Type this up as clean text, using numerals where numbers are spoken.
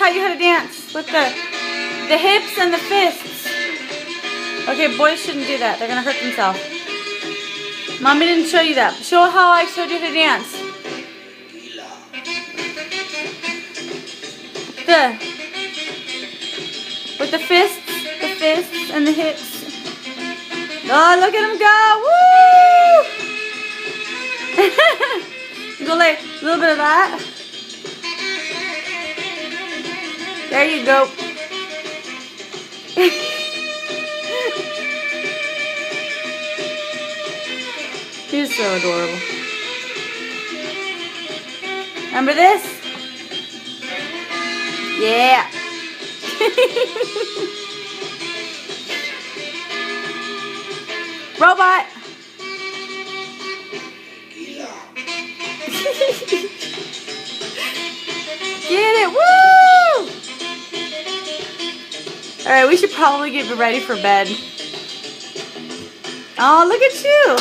taught you how to dance with the hips and the fists. Okay, boys shouldn't do that. They're gonna hurt themselves. Mommy didn't show you that. Show how I showed you how to dance. With the fists and the hips. Oh, look at him go! Woo! Go like a little bit of that. There you go. He's so adorable. Remember this? Yeah. Robot. Get it. Woo! Alright, we should probably get ready for bed. Oh, look at you.